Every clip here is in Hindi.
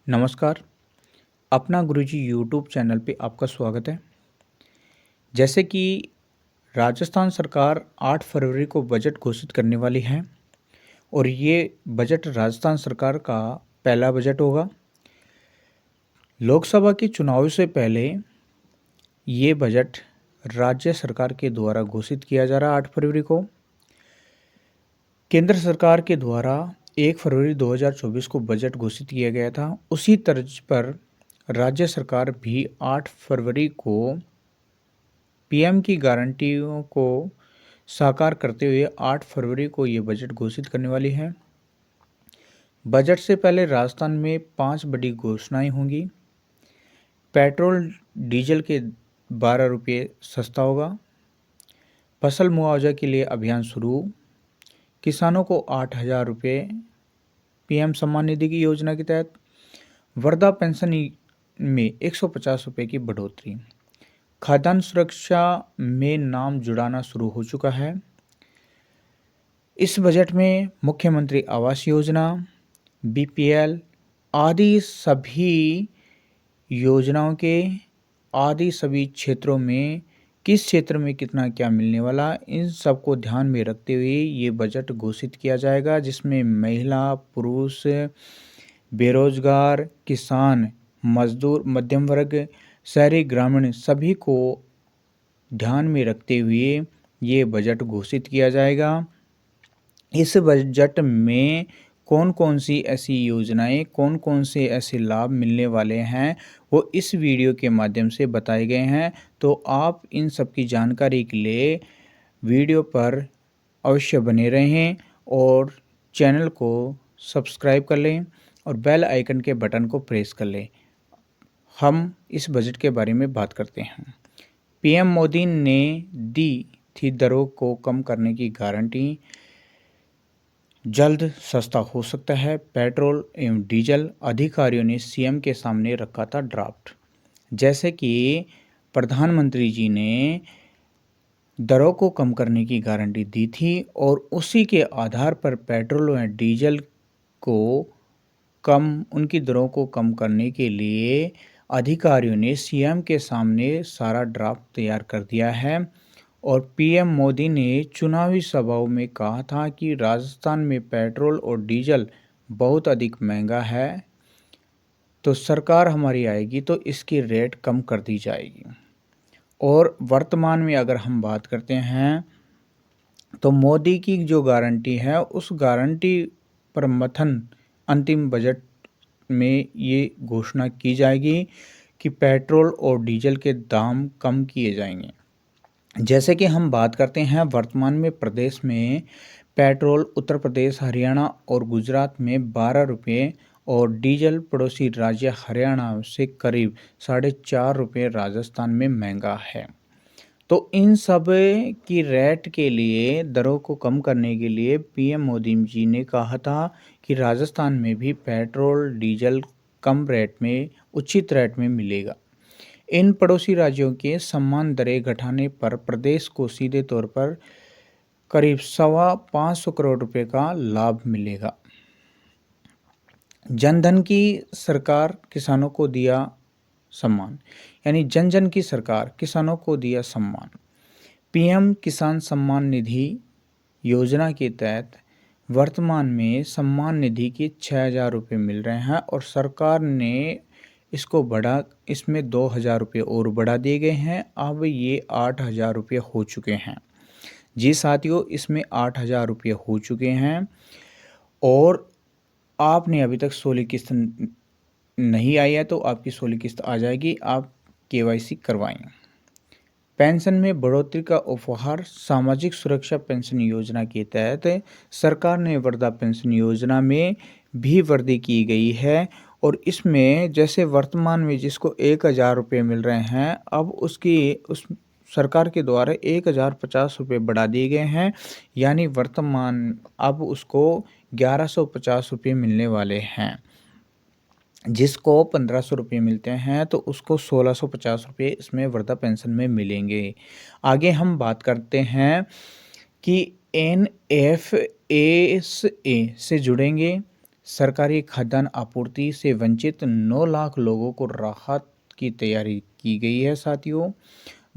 नमस्कार। अपना गुरुजी यूट्यूब चैनल पे आपका स्वागत है। जैसे कि राजस्थान सरकार 8 फरवरी को बजट घोषित करने वाली है और ये बजट राजस्थान सरकार का पहला बजट होगा। लोकसभा के चुनाव से पहले ये बजट राज्य सरकार के द्वारा घोषित किया जा रहा है 8 फरवरी को। केंद्र सरकार के द्वारा 1 फरवरी 2024 को बजट घोषित किया गया था। उसी तर्ज पर राज्य सरकार भी 8 फरवरी को पीएम की गारंटियों को साकार करते हुए 8 फरवरी को ये बजट घोषित करने वाली है। बजट से पहले राजस्थान में 5 बड़ी घोषणाएं होंगी। पेट्रोल डीजल के 12 रुपये सस्ता होगा। फसल मुआवजा के लिए अभियान शुरू। किसानों को 8,000 रुपये पीएम सम्मान निधि की योजना के तहत। वृद्धा पेंशन में 150 रुपये की बढ़ोतरी। खाद्यान्न सुरक्षा में नाम जुड़ाना शुरू हो चुका है। इस बजट में मुख्यमंत्री आवास योजना, बीपीएल आदि सभी योजनाओं के सभी क्षेत्रों में किस क्षेत्र में कितना क्या मिलने वाला, इन सबको ध्यान में रखते हुए ये बजट घोषित किया जाएगा, जिसमें महिला, पुरुष, बेरोजगार, किसान, मजदूर, मध्यम वर्ग, शहरी, ग्रामीण सभी को ध्यान में रखते हुए ये बजट घोषित किया जाएगा। इस बजट में कौन कौन सी ऐसी योजनाएं, कौन कौन से ऐसे लाभ मिलने वाले हैं, वो इस वीडियो के माध्यम से बताए गए हैं। तो आप इन सब की जानकारी के लिए वीडियो पर अवश्य बने रहें और चैनल को सब्सक्राइब कर लें और बेल आइकन के बटन को प्रेस कर लें। हम इस बजट के बारे में बात करते हैं। पीएम मोदी ने दी थी दरों को कम करने की गारंटी। जल्द सस्ता हो सकता है पेट्रोल एवं डीजल। अधिकारियों ने सीएम के सामने रखा था ड्राफ्ट। जैसे कि प्रधानमंत्री जी ने दरों को कम करने की गारंटी दी थी और उसी के आधार पर पेट्रोल और डीजल को उनकी दरों को कम करने के लिए अधिकारियों ने सीएम के सामने सारा ड्राफ्ट तैयार कर दिया है। और पीएम मोदी ने चुनावी सभाओं में कहा था कि राजस्थान में पेट्रोल और डीजल बहुत अधिक महंगा है, तो सरकार हमारी आएगी तो इसकी रेट कम कर दी जाएगी। और वर्तमान में अगर हम बात करते हैं तो मोदी की जो गारंटी है उस गारंटी पर मथन अंतिम बजट में ये घोषणा की जाएगी कि पेट्रोल और डीजल के दाम कम किए जाएंगे। जैसे कि हम बात करते हैं वर्तमान में प्रदेश में पेट्रोल उत्तर प्रदेश, हरियाणा और गुजरात में 12 रुपये और डीजल पड़ोसी राज्य हरियाणा से करीब 4.5 रुपये राजस्थान में महंगा है। तो इन सब की रेट के लिए, दरों को कम करने के लिए पीएम मोदी जी ने कहा था कि राजस्थान में भी पेट्रोल डीजल कम रेट में, उचित रेट में मिलेगा। इन पड़ोसी राज्यों के सम्मान दरें घटाने पर प्रदेश को सीधे तौर पर करीब 525 करोड़ रुपए का लाभ मिलेगा। जनधन की सरकार किसानों को दिया सम्मान, यानी जन जन की सरकार किसानों को दिया सम्मान। पीएम किसान सम्मान निधि योजना के तहत वर्तमान में सम्मान निधि के 6,000 रुपये मिल रहे हैं और सरकार ने इसमें 2,000 रुपये और बढ़ा दिए गए हैं। अब ये 8,000 रुपये हो चुके हैं। जी साथियों, इसमें 8,000 रुपये हो चुके हैं और आपने अभी तक 16 किस्त नहीं आई है तो आपकी 16 किस्त आ जाएगी। आप केवाईसी करवाएं। पेंशन में बढ़ोतरी का उपहार। सामाजिक सुरक्षा पेंशन योजना के तहत सरकार ने वृद्धा पेंशन योजना में भी वृद्धि की गई है और इसमें जैसे वर्तमान में जिसको 1,000 रुपये मिल रहे हैं, अब उस सरकार के द्वारा 1,050 रुपये बढ़ा दिए गए हैं, यानी वर्तमान अब उसको 1,150 रुपये मिलने वाले हैं। जिसको 1,500 रुपये मिलते हैं तो उसको 1,650 रुपये इसमें वृद्धा पेंशन में मिलेंगे। आगे हम बात करते हैं कि NFASA से जुड़ेंगे सरकारी खाद्यान्न आपूर्ति से वंचित 9 लाख लोगों को राहत की तैयारी की गई है साथियों।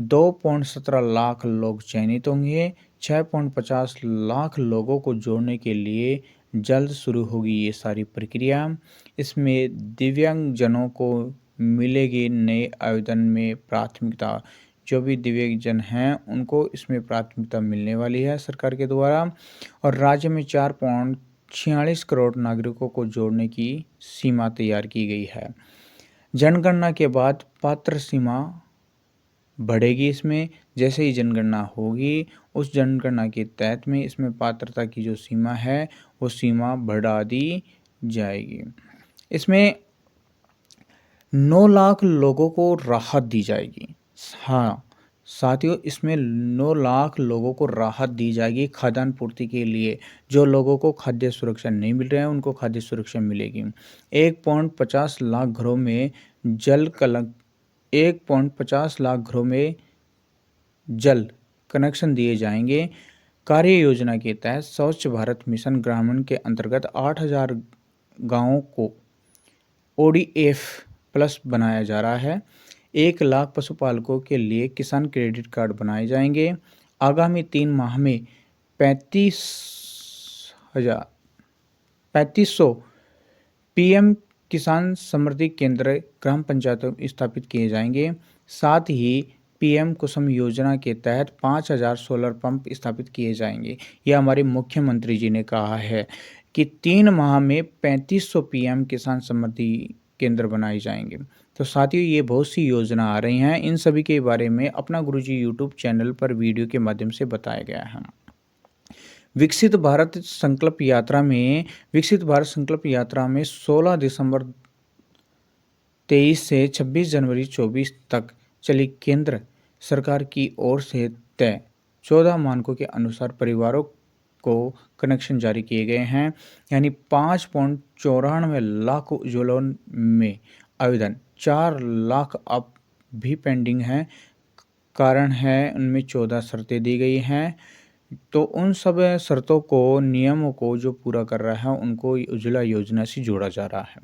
2.17 लाख लोग चयनित होंगे। 6.50 लाख लोगों को जोड़ने के लिए जल्द शुरू होगी ये सारी प्रक्रिया। इसमें दिव्यांगजनों को मिलेगी नए आवेदन में प्राथमिकता। जो भी दिव्यांगजन हैं उनको इसमें प्राथमिकता मिलने वाली है सरकार के द्वारा। और राज्य में 4.46 करोड़ नागरिकों को जोड़ने की सीमा तैयार की गई है। जनगणना के बाद पात्र सीमा बढ़ेगी। इसमें जैसे ही जनगणना होगी उस जनगणना के तहत में इसमें पात्रता की जो सीमा है वो सीमा बढ़ा दी जाएगी। इसमें 9 लाख लोगों को राहत दी जाएगी। हाँ साथियों, इसमें 9 लाख लोगों को राहत दी जाएगी खाद्यान्न पूर्ति के लिए। जो लोगों को खाद्य सुरक्षा नहीं मिल रहा है उनको खाद्य सुरक्षा मिलेगी। 1.50 लाख घरों में 1.50 लाख घरों में जल कनेक्शन दिए जाएंगे। कार्य योजना के तहत स्वच्छ भारत मिशन ग्रामीण के अंतर्गत 8,000 गांवों को ODF प्लस बनाया जा रहा है। 1 लाख पशुपालकों के लिए किसान क्रेडिट कार्ड बनाए जाएंगे। आगामी 3 माह में 3500 PM किसान समृद्धि केंद्र ग्राम पंचायतों में स्थापित किए जाएंगे। साथ ही PM कुसुम योजना के तहत 5,000 सोलर पंप स्थापित किए जाएंगे। यह हमारे मुख्यमंत्री जी ने कहा है कि 3 माह में 3500 PM किसान समृद्धि केंद्र बनाए जाएंगे। तो साथियों, ये बहुत सी योजना आ रही हैं। इन सभी के बारे में अपना गुरुजी यूट्यूब चैनल पर वीडियो के माध्यम से बताया गया है। विकसित भारत संकल्प यात्रा में 16 दिसंबर 23 से 26 जनवरी 24 तक चली केंद्र सरकार की ओर से तय 14 मानकों के अनुसार परिवारों को कनेक्शन जारी किए गए हैं। यानी 5.94 लाख उज्ज्वला में आवेदन, 4 लाख अब भी पेंडिंग हैं। कारण है उनमें 14 शर्तें दी गई हैं। तो उन सब शर्तों को, नियमों को जो पूरा कर रहा है उनको उज्ज्वला योजना से जोड़ा जा रहा है।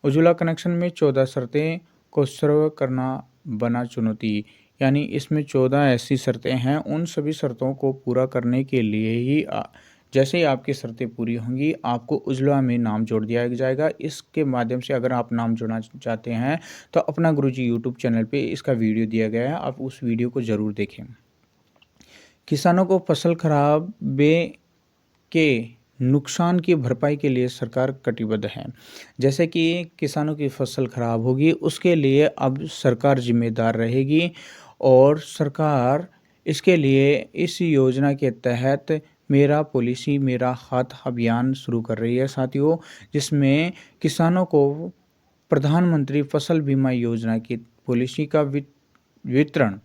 उज्ज्वला कनेक्शन में 14 शर्तें को सर्व करना बना चुनौती। यानी इसमें 14 ऐसी शर्तें हैं। उन सभी शर्तों को पूरा करने के लिए ही जैसे ही आपकी शर्तें पूरी होंगी आपको उज्ज्वला में नाम जोड़ दिया जाएगा। इसके माध्यम से अगर आप नाम जोड़ना चाहते हैं तो अपना गुरुजी यूट्यूब चैनल पे इसका वीडियो दिया गया है, आप उस वीडियो को ज़रूर देखें। किसानों को फसल खराबे के नुकसान की भरपाई के लिए सरकार कटिबद्ध है। जैसे कि किसानों की फसल खराब होगी उसके लिए अब सरकार जिम्मेदार रहेगी और सरकार इसके लिए इस योजना के तहत मेरा पॉलिसी मेरा हाथ अभियान शुरू कर रही है साथियों, जिसमें किसानों को प्रधानमंत्री फसल बीमा योजना की पॉलिसी का वितरण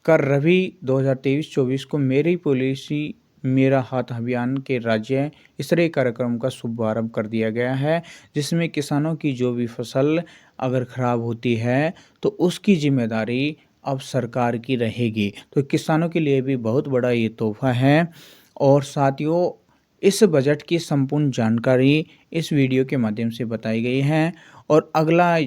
कर रवि 2023-24 को मेरी पॉलिसी मेरा हाथ अभियान के राज्य स्तरीय कार्यक्रम का शुभारंभ कर दिया गया है, जिसमें किसानों की जो भी फसल अगर खराब होती है तो उसकी जिम्मेदारी अब सरकार की रहेगी। तो किसानों के लिए भी बहुत बड़ा ये तोहफा है। और साथियों, इस बजट की संपूर्ण जानकारी इस वीडियो के माध्यम से बताई गई है। और अगला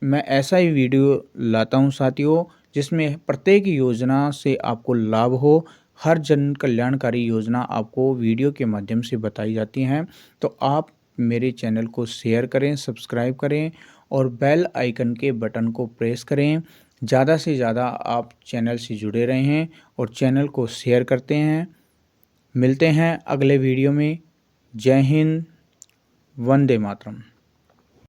मैं ऐसा ही वीडियो लाता हूँ साथियों, जिसमें प्रत्येक योजना से आपको लाभ हो। हर जन कल्याणकारी योजना आपको वीडियो के माध्यम से बताई जाती हैं। तो आप मेरे चैनल को शेयर करें, सब्सक्राइब करें और बेल आइकन के बटन को प्रेस करें। ज़्यादा से ज़्यादा आप चैनल से जुड़े रहें और चैनल को शेयर करते हैं। मिलते हैं अगले वीडियो में। जय हिंद, वंदे मातरम।